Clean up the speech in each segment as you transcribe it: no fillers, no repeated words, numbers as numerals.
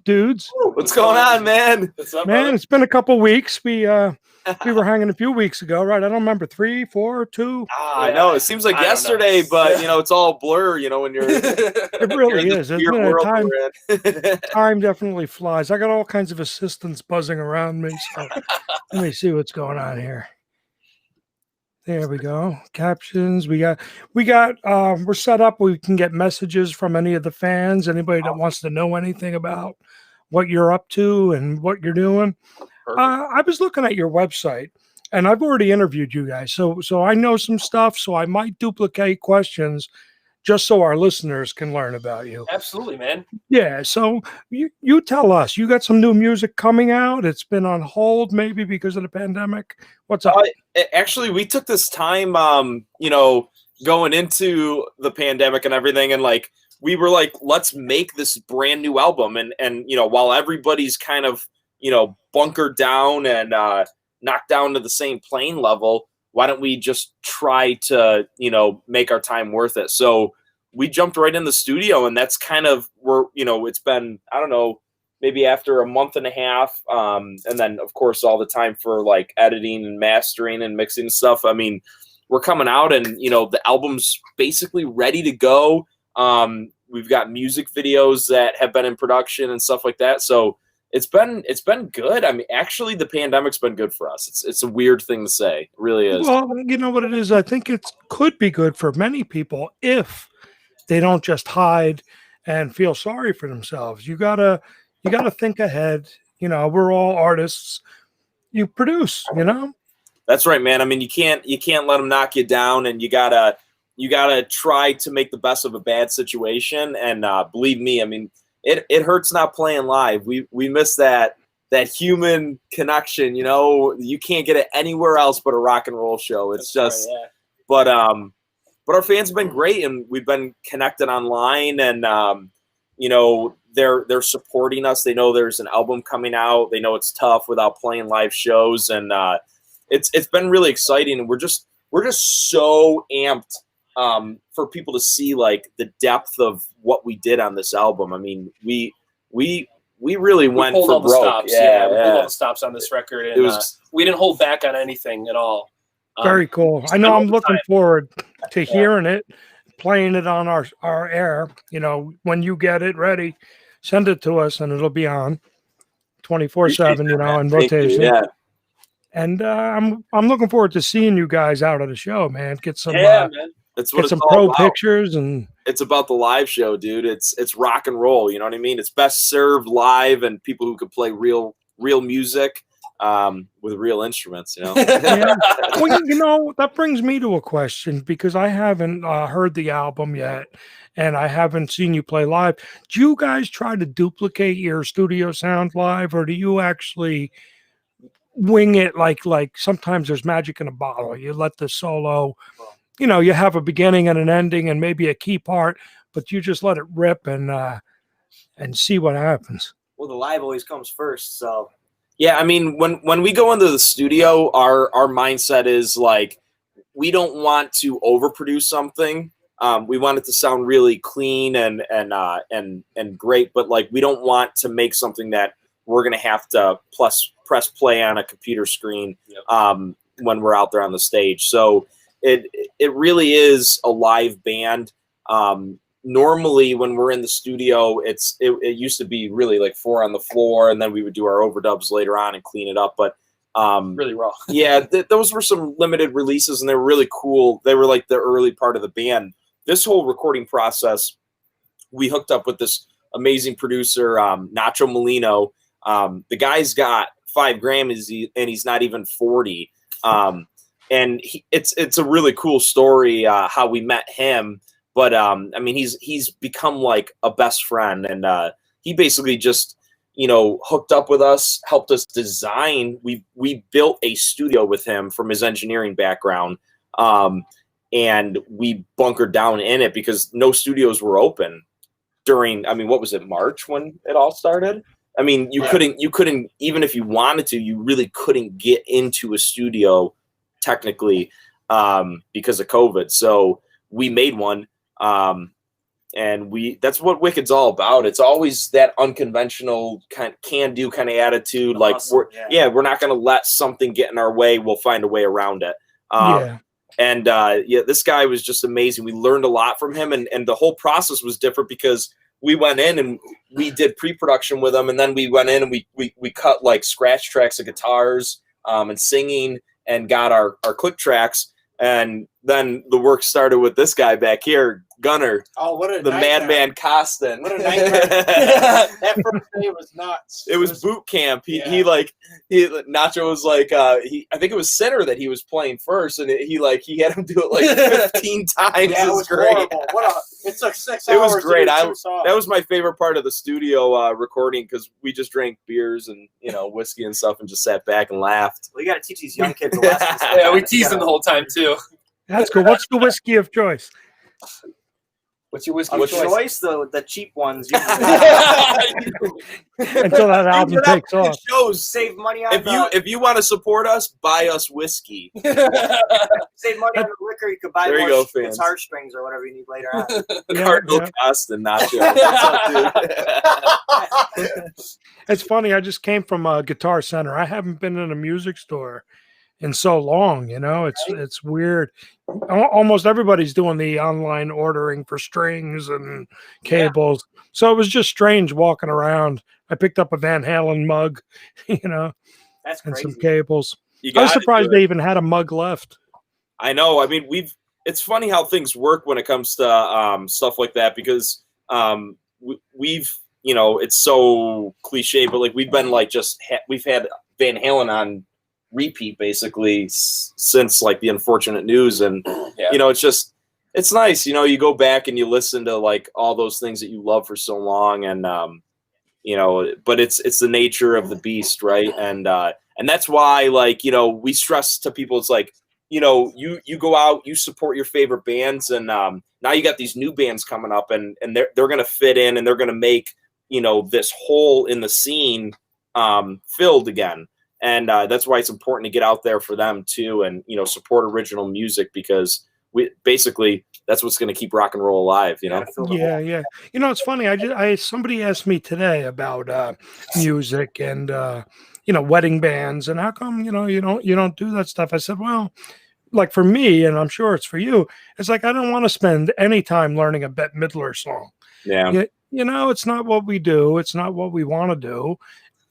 dudes? What's going on, man? What's up, Man, brother? it's been a couple weeks. We were hanging a few weeks ago, right? I don't remember, 3, 4, 2. I know it seems like yesterday, but you know it's all blur. You know when you're It really is. It's been a time. Time definitely flies. I got all kinds of assistants buzzing around me. So let me see what's going on here. There we go. Captions. We're set up. We can get messages from any of the fans. Anybody that wants to know anything about what you're up to and what you're doing. I was looking at your website, and I've already interviewed you guys, so I know some stuff. So I might duplicate questions just so our listeners can learn about you. Absolutely, man. Yeah. So you tell us. You got some new music coming out. It's been on hold, maybe because of the pandemic. What's up? Actually, we took this time, you know, going into the pandemic and everything, and like we were like, let's make this brand new album, and you know, while everybody's kind of bunkered down and knocked down to the same plane level, why don't we just try to make our time worth it? So we jumped right in the studio, and that's kind of where it's been, I don't know, maybe after a month and a half, and then of course all the time for like editing and mastering and mixing stuff. I mean, we're coming out, and the album's basically ready to go. We've got music videos that have been in production and stuff like that. So it's been good. I mean, actually, the pandemic's been good for us. It's a weird thing to say. It really is. Well, you know what it is? I think it could be good for many people if they don't just hide and feel sorry for themselves. You gotta think ahead. We're all artists. You produce, That's right, man. I mean, you can't let them knock you down, and you gotta try to make the best of a bad situation. And believe me, I mean, it hurts not playing live. We miss that human connection. You can't get it anywhere else but a rock and roll show. It's just, right, yeah. But our fans have been great, and we've been connected online, and they're supporting us. They know there's an album coming out. They know it's tough without playing live shows, and it's been really exciting. And we're just so amped for people to see like the depth of what we did on this album. I mean, we really went pulled for all the broke. stops. Yeah, we pulled all the stops on this record, and we didn't hold back on anything at all. Very cool. I know. I'm looking forward to hearing it, playing it on our air. When you get it ready, send it to us, and it'll be on 24/7. In rotation. Yeah. And I'm looking forward to seeing you guys out of the show, man. Get some man. That's what get some pro pictures, and it's about the live show, dude. It's rock and roll. You know what I mean? It's best served live, and people who can play real music with real instruments. Yeah. Well, that brings me to a question, because I haven't heard the album yet, and I haven't seen you play live. Do you guys try to duplicate your studio sound live, or do you actually wing it like sometimes there's magic in a bottle? You let the solo, you have a beginning and an ending and maybe a key part, but you just let it rip and see what happens. Well, the live always comes first, so yeah. I mean, when we go into the studio, our mindset is like, we don't want to overproduce something. We want it to sound really clean and great, but like, we don't want to make something that we're gonna have to press play on a computer screen when we're out there on the stage. So it really is a live band. Normally when we're in the studio, it used to be really like 4 on the floor, and then we would do our overdubs later on and clean it up. But really raw. Yeah, those were some limited releases, and they were really cool. They were like the early part of the band. This whole recording process, we hooked up with this amazing producer, Nacho Molino. The guy's got 5 Grammys, and he's not even 40. And it's a really cool story how we met him. But I mean, he's become like a best friend, and he basically just hooked up with us, helped us design. We built a studio with him from his engineering background, and we bunkered down in it because no studios were open during. I mean, what was it, March when it all started? I mean, you couldn't even if you wanted to, you really couldn't get into a studio technically because of COVID. So we made one, that's what Wicked's all about. It's always that unconventional can-do kind of attitude. Like awesome. we're not going to let something get in our way. We'll find a way around it. And this guy was just amazing. We learned a lot from him, and the whole process was different because we went in and we did pre-production with him, and then we went in and we cut like scratch tracks of guitars and singing, and got our click tracks. And then the work started with this guy back here, Gunner. Oh, what a the madman Costin. What a nightmare! That first day was nuts. It was boot camp. Nacho was like, I think it was center that he was playing first, and he had him do it like 15 times. Yeah, it was great. Horrible. It took 6 hours. It was great. That was my favorite part of the studio recording, because we just drank beers and whiskey and stuff, and just sat back and laughed. Well, you got to teach these young kids a lesson. Yeah, we teased them the whole time too. That's cool. What's the whiskey of choice? What's your whiskey Of of choice? choice, the cheap ones. Until that album takes off. Shows. Save money on If you want to support us, buy us whiskey. save money on the liquor. You could buy There you more go, fans. guitar strings or whatever you need later on. Cardinal Costa, Nacho. What's up, dude? It's funny. I just came from a Guitar Center. I haven't been in a music store in so long. It's weird. Almost everybody's doing the online ordering for strings and cables. So it was just strange walking around. I picked up a Van Halen mug, That's and crazy. some cables. I was surprised they even had a mug left. I know. I mean, it's funny how things work when it comes to stuff like that, because we've, it's so cliche, but like we've been like we've had Van Halen on repeat basically since like the unfortunate news, and it's nice. You go back and you listen to like all those things that you love for so long, and but it's the nature of the beast, right? And that's why, like, we stress to people, it's like, you go out, you support your favorite bands, and now you got these new bands coming up, and they're gonna fit in, and they're gonna make this hole in the scene filled again. And that's why it's important to get out there for them too, and support original music, because that's what's going to keep rock and roll alive. Yeah. It's funny. Somebody asked me today about music and wedding bands, and how come you don't do that stuff. I said, well, like for me, and I'm sure it's for you, it's like I don't want to spend any time learning a Bette Midler song. Yeah. It's not what we do. It's not what we want to do.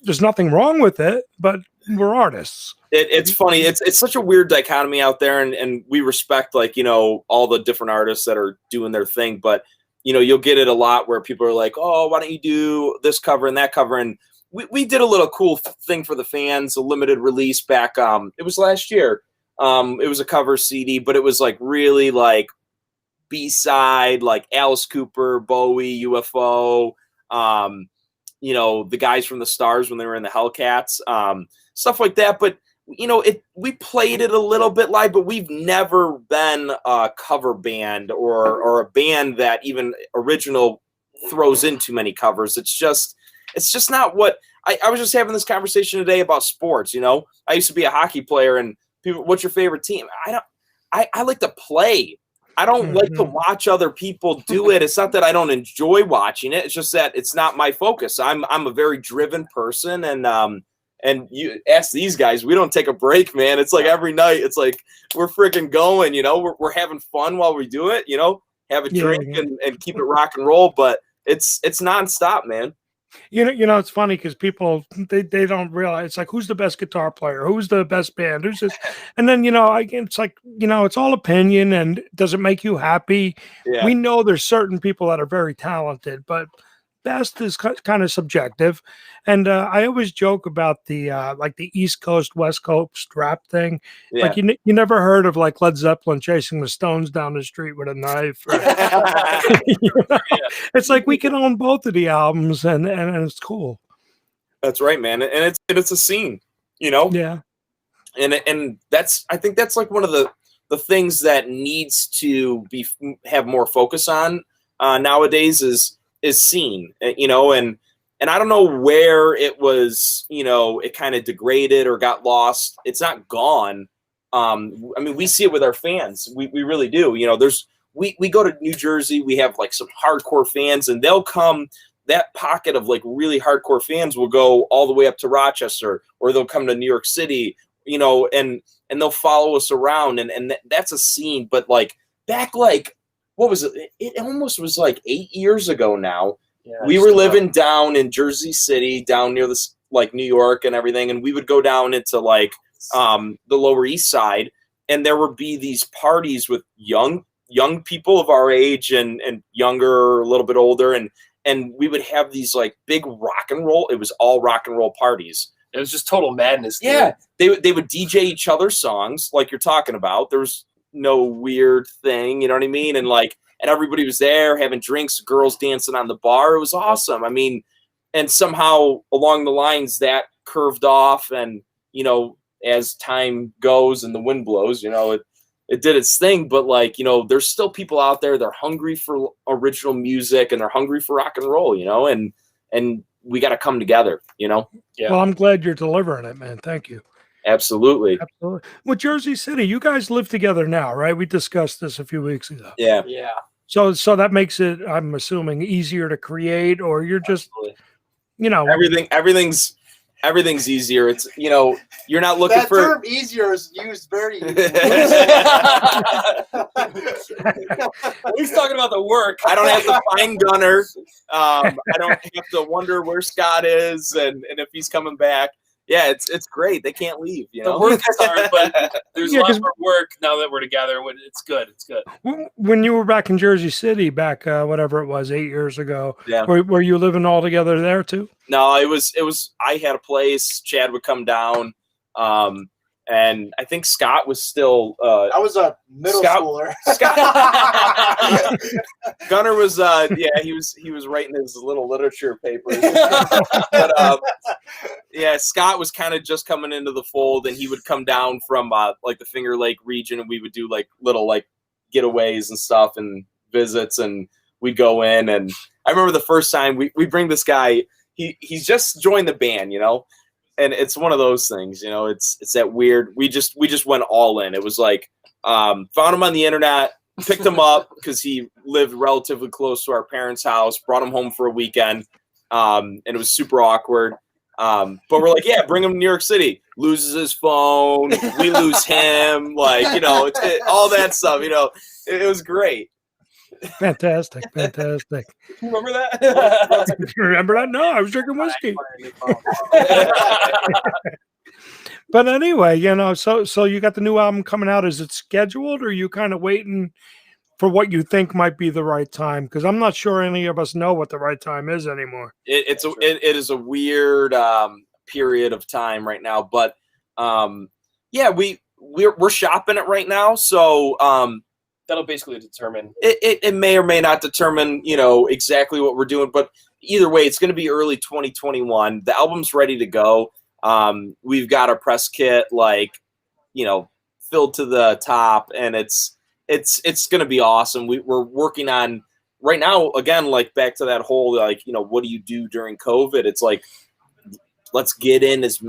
There's nothing wrong with it, but we're artists. It's funny. It's such a weird dichotomy out there, and we respect, like, all the different artists that are doing their thing, but you'll get it a lot where people are like, oh, why don't you do this cover and that cover? And we did a little cool thing for the fans, a limited release back. It was last year. It was a cover CD, but it was like really like B-side, like Alice Cooper, Bowie, UFO, the guys from the Stars when they were in the Hellcats, stuff like that. But we played it a little bit live, but we've never been a cover band or a band that even original throws in too many covers. It's just not what I was just having this conversation today about sports. I used to be a hockey player, and people, what's your favorite team? I like to play. I don't like to watch other people do it. It's not that I don't enjoy watching it. It's just that it's not my focus. I'm a very driven person, and you ask these guys, we don't take a break, man. It's like every night, it's like we're freaking going. We're having fun while we do it. Have a drink and keep it rock and roll. But it's nonstop, man. It's funny because people they don't realize, it's like, who's the best guitar player, who's the best band, who's this, and then it's like it's all opinion, and does it make you happy? Yeah. We know there's certain people that are very talented, but best is kind of subjective. And I always joke about the like the East Coast West Coast rap thing. Yeah. Like you never heard of like Led Zeppelin chasing the Stones down the street with a knife. It's like we can own both of the albums, and it's cool. That's right, man. And it's a scene, Yeah. And I think that's like one of the things that needs to have more focus on nowadays is scene, and I don't know where it was, it kind of degraded or got lost. It's not gone. I mean, we see it with our fans. We really do. we go to New Jersey, we have like some hardcore fans, and they'll come. That pocket of like really hardcore fans will go all the way up to Rochester, or they'll come to New York City, you know, and they'll follow us around, and that's a scene. But like back, like what was it? It almost was like 8 years ago now. Yeah, we were living down in Jersey City, down near this like New York and everything, and we would go down into like the Lower East Side, and there would be these parties with young people of our age and younger, a little bit older, and we would have these like big rock and roll. It was all rock and roll parties. It was just total madness. Dude. Yeah, they would DJ each other's songs like you're talking about. There was no weird thing, you know what I mean? And like, and everybody was there having drinks, girls dancing on the bar. It was awesome. I mean, and somehow along the lines that curved off, and you know, as time goes and the wind blows, you know, it did its thing. But like, you know, there's still people out there. They're hungry for original music, and they're hungry for rock and roll, you know, and we got to come together, you know? Yeah. Well, I'm glad you're delivering it, man. Thank you. Absolutely. Absolutely. With Jersey City, you guys live together now, right? We discussed this a few weeks ago. Yeah. Yeah. So that makes it, I'm assuming, easier to create, or you're just, you know, everything's easier. It's, you know, you're not looking That for term "easier" is used very. He's talking about the work. I don't have to find Gunner. I don't have to wonder where Scott is and if he's coming back. Yeah, it's great. They can't leave. You know, The work is hard, but there's Yeah, a lot 'cause- more work now that we're together. It's good. It's good. when you were back in Jersey City, back whatever it was, 8 years ago, Yeah. were you living all together there too? No, it was. I had a place. Chad would come down, and I think Scott was still. I was a middle Scott- schooler. Scott, Gunner was. He was writing his little literature papers. But yeah, Scott was kind of just coming into the fold, and he would come down from like the Finger Lake region, and we would do like little like getaways and stuff and visits, and we'd go in. And I remember the first time we bring this guy. He's just joined the band, you know, and it's one of those things, you know. It's that weird. We just went all in. It was like found him on the internet, picked him up because he lived relatively close to our parents' house. Brought him home for a weekend, and it was super awkward. But we're like, yeah, bring him to New York City. Loses his phone, we lose him. Like, you know, all that stuff. You know, it was great. Fantastic. You remember that? Remember that? No, I was drinking whiskey. But anyway, you know, so you got the new album coming out. Is it scheduled, or are you kind of waiting for what you think might be the right time? Because I'm not sure any of us know what the right time is anymore. It is a weird period of time right now, but yeah, we're shopping it right now, so That'll basically determine. It may or may not determine, you know, exactly what we're doing, but either way, it's going to be early 2021. The album's ready to go. We've got our press kit, like, you know, filled to the top, and it's going to be awesome. We're working on right now, again, like back to that whole, like, you know, what do you do during COVID? It's like, let's get in as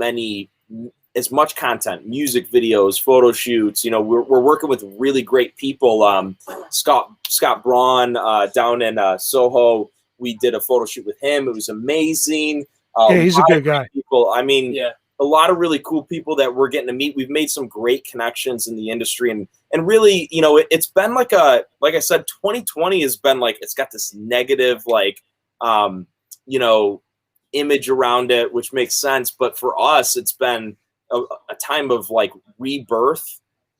much content, music videos, photo shoots. You know, we're working with really great people. Scott Braun down in Soho, we did a photo shoot with him. It was amazing. Yeah, he's a good guy. People, I mean, Yeah. a lot of really cool people that we're getting to meet. We've made some great connections in the industry, and really, you know, it's been like I said, 2020 has been like, it's got this negative, like, you know, image around it, which makes sense. But for us, it's been a time of like rebirth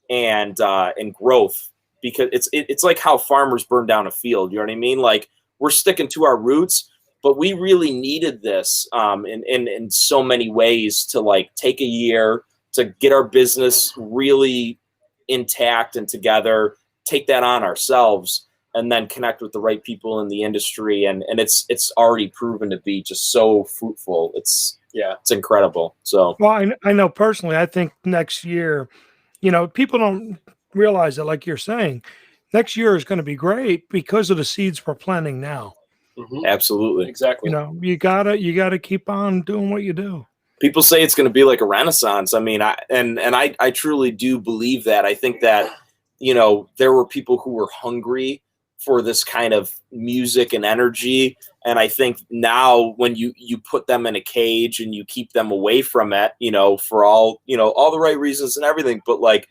and growth, because it's like how farmers burn down a field. You know what I mean? Like, we're sticking to our roots, but we really needed this in so many ways to like take a year to get our business really intact and together, take that on ourselves, and then connect with the right people in the industry. And it's already proven to be just so fruitful. It's incredible. So, Well, I know personally, I think next year, you know, people don't realize that, like you're saying, next year is going to be great because of the seeds we're planting now. Mm-hmm. absolutely. Exactly. You know, you gotta keep on doing what you do. People say it's going to be like a renaissance. I mean, I truly do believe that. I think that there were people who were hungry for this kind of music and energy. And I think now when you put them in a cage and you keep them away from it, for all the right reasons and everything, but like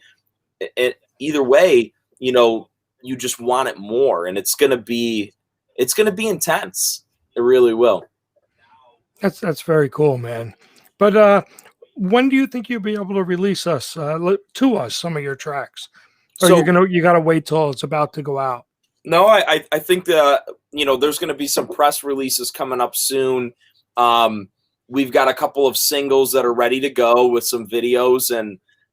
either way, you just want it more, and it's going to be intense. It really will. That's very cool, man. But when do you think you'll be able to release to us some of your tracks? Or So you got to wait till it's about to go out? no, I think there's going to be some press releases coming up soon. We've got a couple of singles that are ready to go with some videos,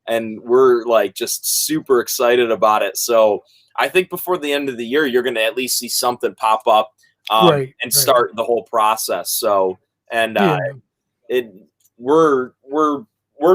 and we're like just super excited about it. So I think before the end of the year, you're going to at least see something pop up and start the whole process. So, and we're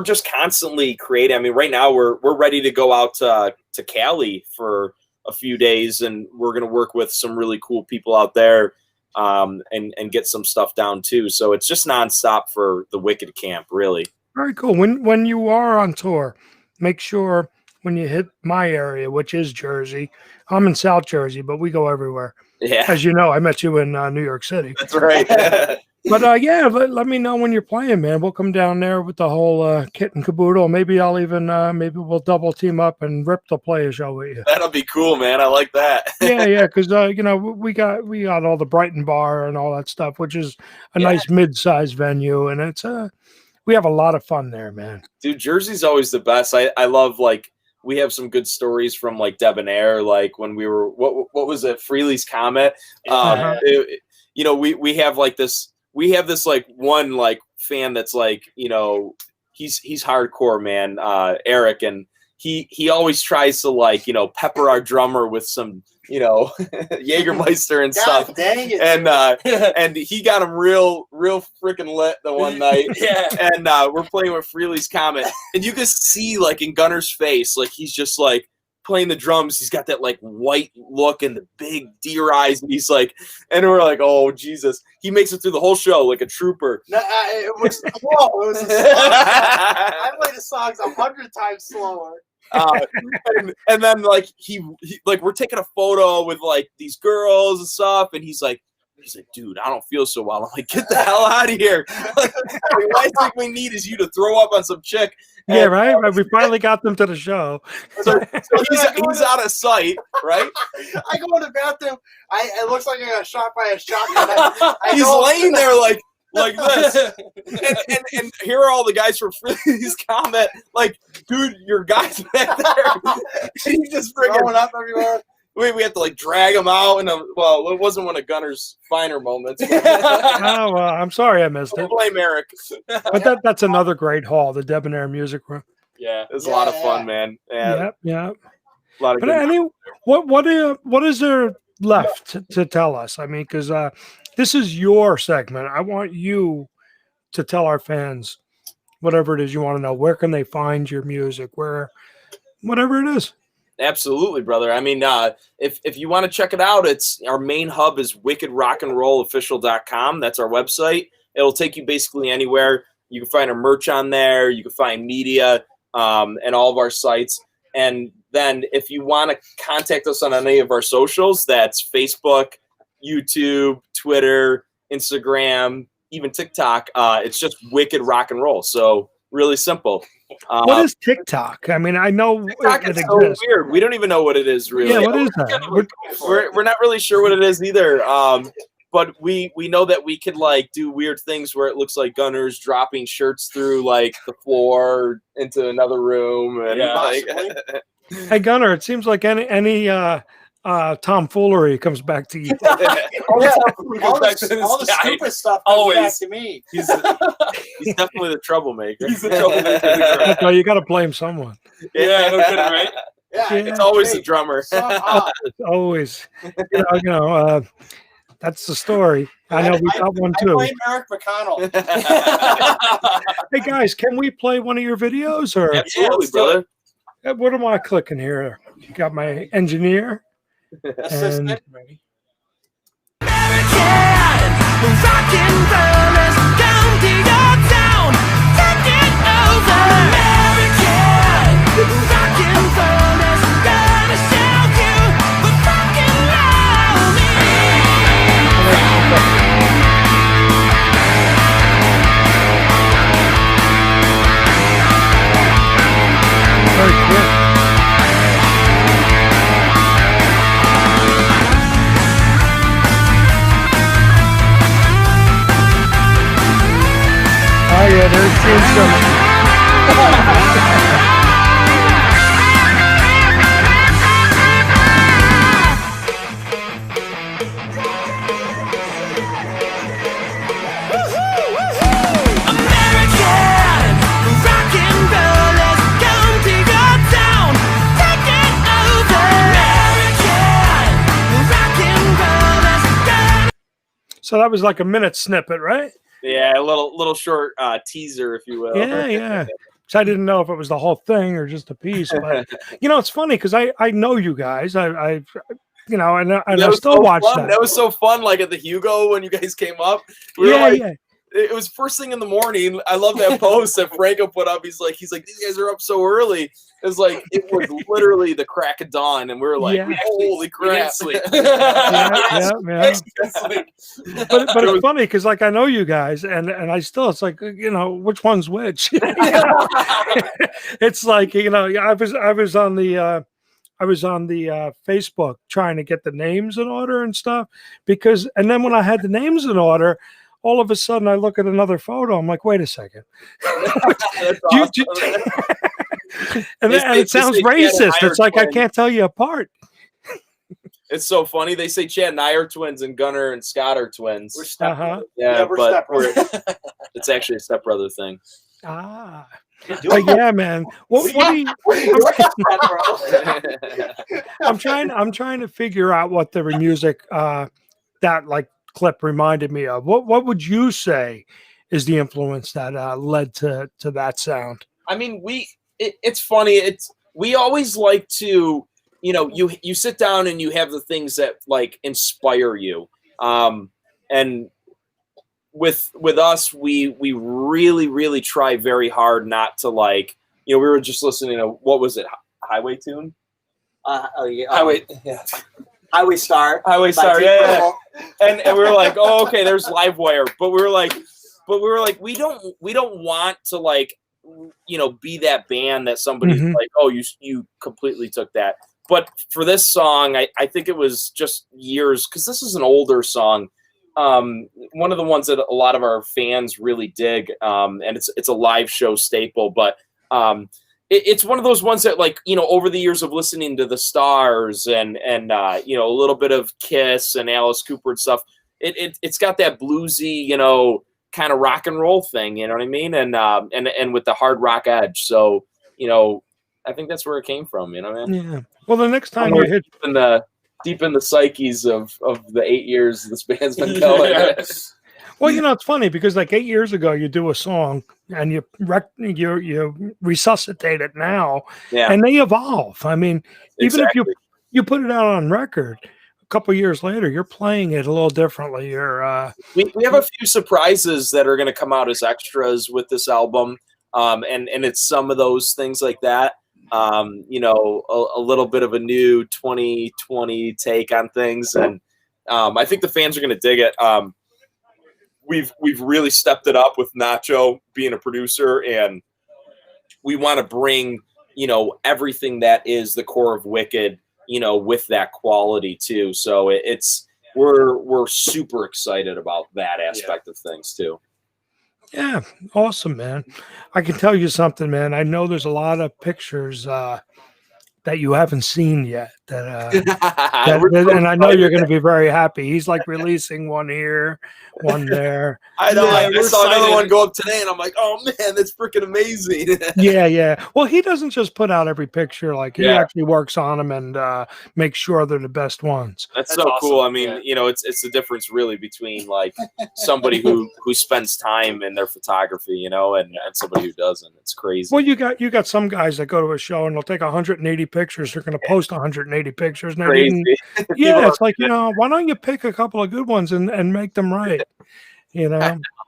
just constantly creating. I mean, right now we're ready to go out to Cali for a few days, and we're going to work with some really cool people out there and get some stuff down too. So it's just nonstop for the Wicked Camp, really. Very cool. When you are on tour, make sure when you hit my area, which is Jersey, I'm in South Jersey, but we go everywhere. Yeah, As you know, I met you in New York City. that's right. But let me know when you're playing, man. We'll come down there with the whole kit and caboodle. Maybe I'll even maybe we'll double team up and Rip will play a show with you. That'll be cool, man. I like that. Yeah, because we got all the Brighton Bar and all that stuff, which is a nice mid-sized venue, and it's we have a lot of fun there, man. Dude, Jersey's always the best. I love, like, we have some good stories from like Debonair, like when we were what was it, Freely's Comet. We have like this. We have this like one like fan that's like, he's hardcore, man, Eric, and he always tries to like, pepper our drummer with some, Jägermeister and stuff. Dang it. And he got him real freaking lit the one night. And we're playing with Freely's Comet, and you can see like in Gunner's face, like he's just like playing the drums. He's got that like white look and the big deer eyes, and he's like, and we're like, oh Jesus, he makes it through the whole show like a trooper. No, it was slow. It was I play the songs 100 times slower. And then like he like we're taking a photo with like these girls and stuff, and he's like, dude, I don't feel so well. I'm like, get the hell out of here. Like, the last thing we need is you to throw up on some chick. Yeah, right. We finally got them to the show. So he's out of sight, right? I go in the bathroom. It looks like I got shot by a shotgun. He's laying there like this, and here are all the guys from Freely's Comet. Like, dude, your guys back there. He's just throwing up everywhere. We have to like drag him out, and it wasn't one of Gunner's finer moments. Oh, I'm sorry I missed it. Blame Eric. But that's another great hall, the Debonair Music Room. Yeah, it was a lot of fun, man. Yeah. A lot of But what is there left to tell us? I mean, because this is your segment. I want you to tell our fans whatever it is you want to know. Where can they find your music? Whatever it is. Absolutely, brother. I mean, if you want to check it out, it's our main hub is wickedrockandrollofficial.com. That's our website. It'll take you basically anywhere. You can find our merch on there. You can find media and all of our sites. And then if you want to contact us on any of our socials, that's Facebook, YouTube, Twitter, Instagram, even TikTok. It's just Wicked Rock and Roll. So really simple. What is TikTok? I mean, I know TikTok it is so exists. weird. We don't even know what it is really. Yeah, what is that? We're not really sure what it is either. But we know that we could like do weird things where it looks like Gunner's dropping shirts through like the floor into another room. And Hey Gunner, it seems like any tomfoolery comes back to you. all the stupid stuff comes back to me. He's definitely the troublemaker. He's the troublemaker. So you got to blame someone. Yeah, no kidding, right? Yeah, It's always the drummer. It's always, that's the story. I know we got one I too. blame Eric McConnell. Hey guys, can we play one of your videos? Or Absolutely, brother. What am I clicking here? You got my engineer. Assistant. yeah, there's Gene Simmons. So that was like a minute snippet, right? Yeah, a little short teaser, if you will. Yeah. So I didn't know if it was the whole thing or just a piece, but it's funny because I know you guys. I and I still watch that. That was so fun. Like at the Hugo when you guys came up, it was first thing in the morning. I love that post that Franco put up. He's like, these guys are up so early. It was literally the crack of dawn, and we were like, holy crap! Sleep. Yeah. But it's funny because like I know you guys, and I still it's like which one's which. It's like I was on the Facebook trying to get the names in order and stuff and then when I had the names in order, all of a sudden I look at another photo. I'm like, wait a second. And it sounds racist. It's like I can't tell you apart. It's so funny. They say Chad and I are twins, and Gunnar and Scott are twins. We're stepbrothers. We're stepbrothers. It's actually a stepbrother thing. Ah. But yeah, man. What do you? I'm trying to figure out what the music that like clip reminded me of. What would you say is the influence that led to that sound? I mean, it's funny. We always like to, you sit down and you have the things that like inspire you. And with us, we really, really try very hard not to like, we were just listening to, what was it? Highway Tune? Highway Star. Highway Star. Yeah. And we were like, oh, okay, there's Livewire. But we were like, we don't want to like, be that band that somebody's like, oh, you completely took that. But for this song, I think it was just years, because this is an older song. One of the ones that a lot of our fans really dig, and it's a live show staple. But it's one of those ones that, like, over the years of listening to the Stars and a little bit of Kiss and Alice Cooper and stuff, it's got that bluesy, kind of rock and roll thing, you know what I mean? And with the hard rock edge. So, I think that's where it came from, man? Yeah. Well, the next time you hit deep in the psyches of the 8 years this band's been going. Yeah. Well, it's funny because like 8 years ago, you do a song and you resuscitate it now, and they evolve. I mean, even if you put it out on record, a couple of years later, you're playing it a little differently. We have a few surprises that are going to come out as extras with this album, and it's some of those things like that. A little bit of a new 2020 take on things, and I think the fans are going to dig it. We've really stepped it up with Nacho being a producer, and we want to bring everything that is the core of Wicked, with that quality too. So we're super excited about that aspect of things too. Yeah, awesome, man. I can tell you something, man. I know there's a lot of pictures that you haven't seen yet. And I know you're going to be very happy. He's like releasing one here, one there. I know. I saw another one go up today, and I'm like, oh man, that's freaking amazing. Yeah. Well, he doesn't just put out every picture. Like he actually works on them and makes sure they're the best ones. That's so awesome. Cool. I mean, it's the difference really between like somebody who spends time in their photography, and somebody who doesn't. It's crazy. Well, you got some guys that go to a show and they'll take 180 pictures. They're going to post 180 pictures. And crazy. It's like, why don't you pick a couple of good ones and make them right?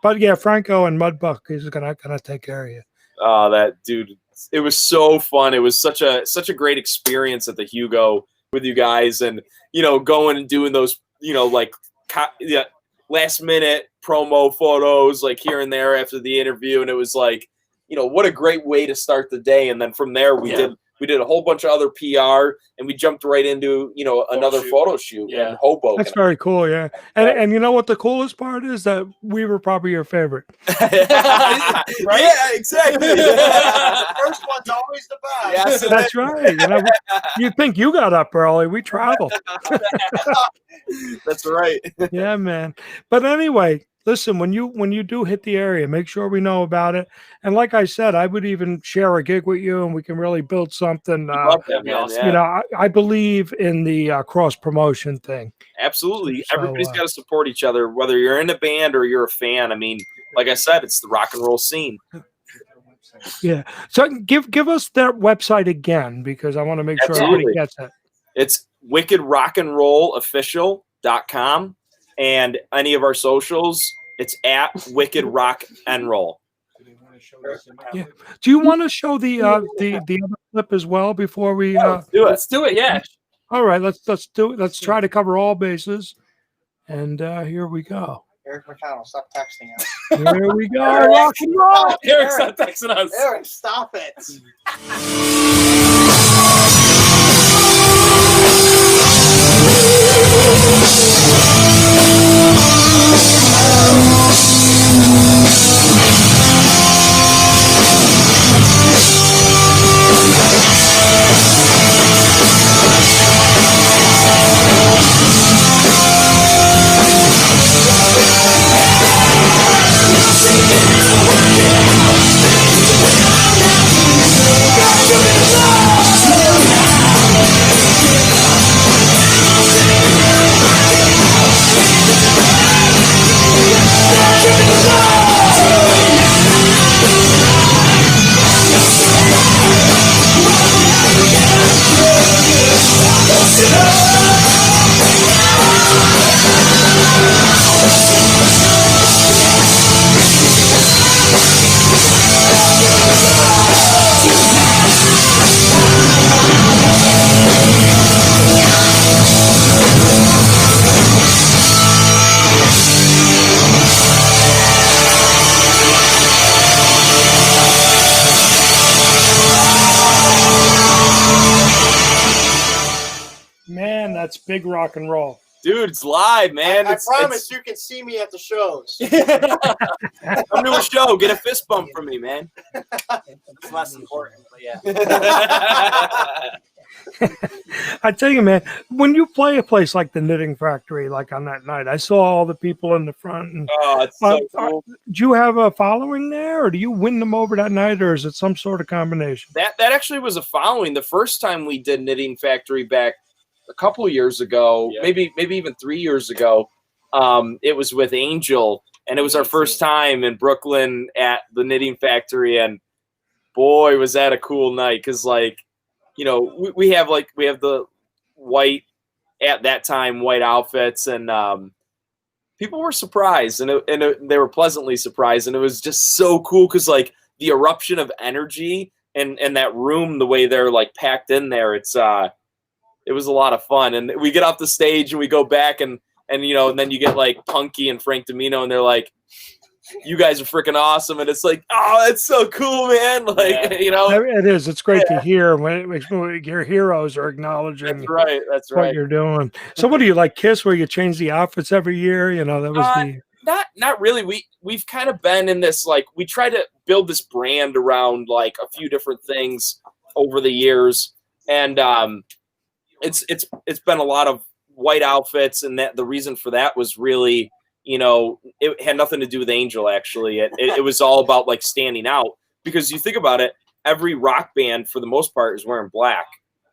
But yeah, Franco and Mudbuck is gonna take care of you. Oh, that dude! It was so fun. It was such a great experience at the Hugo with you guys, and going and doing those last minute promo photos like here and there after the interview, and it was like what a great way to start the day. And then from there we we did a whole bunch of other PR, and we jumped right into another photo shoot in Hoboken. That's very cool, yeah. And you know what the coolest part is? That we were probably your favorite. Right? Yeah, exactly. The first one's always the best. Yes, That's right. You think you got up early? We traveled. That's right. Yeah, man. But anyway, listen, when you do hit the area, make sure we know about it. And like I said, I would even share a gig with you, and we can really build something. Love that, man. Yeah. You know, I believe in the cross promotion thing. Absolutely. So, Everybody's got to support each other, whether you're in a band or you're a fan. I mean, like I said, it's the rock and roll scene. Yeah. So give us that website again, because I want to make sure everybody gets it. It's wickedrockandrollofficial.com, and any of our socials, it's at Wicked Rock and Roll. Yeah. Do you want to show the other clip as well before we Let's do it. Let's do it. Yeah. All right, let's do it. Let's try to cover all bases. And here we go. Eric McConnell, stop texting us. Here we go. Rock and roll. Eric's not texting us. Eric, stop it. Man, that's big rock and roll. Dude, it's live, man. I promise you can see me at the shows. Come to a show. Get a fist bump from me, man. It's less important, but yeah. I tell you, man, when you play a place like the Knitting Factory, like on that night, I saw all the people in the front. And, Oh, it's so cool. do you have a following there, or do you win them over that night, or is it some sort of combination? That actually was a following. The first time we did Knitting Factory back a couple of years ago, maybe even 3 years ago, it was with Angel, and it was our first time in Brooklyn at the Knitting Factory, and boy, was that a cool night, because we have the white, at that time, white outfits, and people were surprised, and they were pleasantly surprised, and it was just so cool, because the eruption of energy and that room, the way they're packed in there, it was a lot of fun. And we get off the stage and we go back and then you get Punky and Frank Domino, and they're like, you guys are freaking awesome. And it's oh, that's so cool, man. It is. It's great to hear when your heroes are acknowledging that's what you're doing. So what do you like, Kiss, where you change the outfits every year? That was not really. We've kind of been in this, we try to build this brand around a few different things over the years. And it's been a lot of white outfits, and that the reason for that was really, it had nothing to do with Angel, actually. It was all about standing out, because you think about it, every rock band for the most part is wearing black,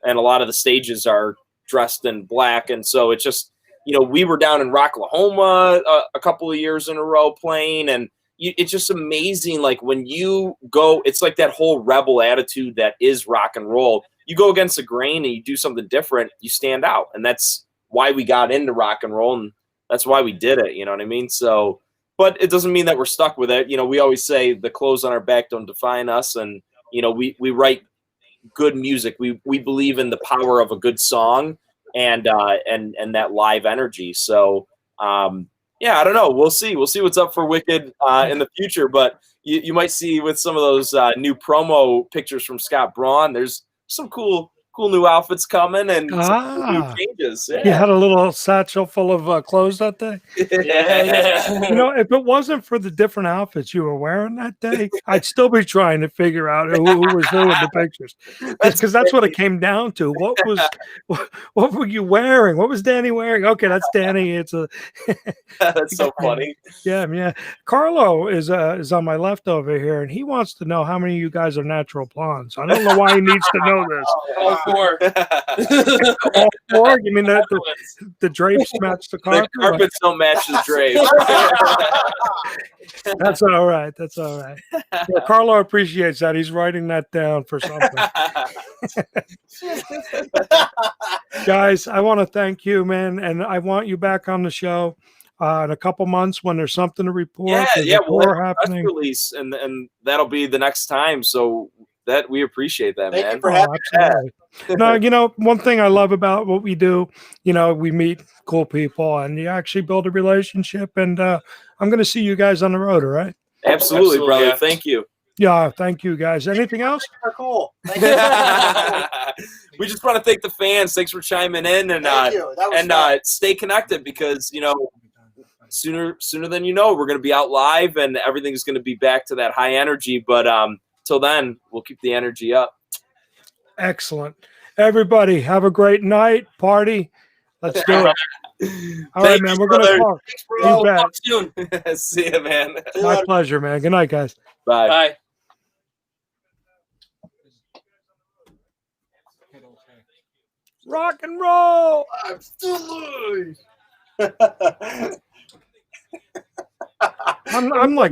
and a lot of the stages are dressed in black. And so it's just, we were down in Rocklahoma a couple of years in a row playing, and it's just amazing. When you go, it's that whole rebel attitude that is rock and roll. You go against the grain and you do something different, you stand out. And that's why we got into rock and roll, and that's why we did it. You know what I mean? So, but it doesn't mean that we're stuck with it. We always say the clothes on our back don't define us. And, we write good music. We believe in the power of a good song and that live energy. So, yeah, I don't know. We'll see. We'll see what's up for Wicked in the future. But you might see with some of those new promo pictures from Scott Braun, there's some cool new outfits coming and some new Ah, changes. you Yeah. had a little satchel full of clothes that day. Yeah. You know, if it wasn't for the different outfits you were wearing that day, I'd still be trying to figure out who was who in the pictures, because that's what it came down to. What were you wearing? What was Danny wearing? Okay, that's Danny. It's a That's so funny. yeah. Carlo is on my left over here, and he wants to know how many of you guys are natural blondes. I don't know why he needs to know this. All four. All four? You mean that the drapes match the The carpet? carpets don't match the drapes. That's all right. That's all right. Yeah, Carlo appreciates that. He's writing that down for something. Guys, I want to thank you, man, and I want you back on the show in a couple months when there's something to report. There's a We'll have tour a press happening. release, and that'll be the next time. So that we appreciate that, Thank man. you for Oh, having absolutely. No, you know, one thing I love about what we do, you know, we meet cool people and you actually build a relationship. And I'm going to see you guys on the road, all right? Absolutely, brother. yeah. Thank you. Yeah, thank you guys. Anything else? You're cool. Thank you. We just want to thank the fans. Thanks for chiming in and Thank you. That was fun. stay connected, because you know sooner than you know we're going to be out live and everything's going to be back to that high energy. But till then, we'll keep the energy up. Excellent. Everybody, have a great night. Party. Let's do it. All right, man. We're going to talk. Thanks, You bro. bet. Talk soon. See you, man. My pleasure, man. Good night, guys. Bye. Bye. Rock and roll. I'm still loose. I'm like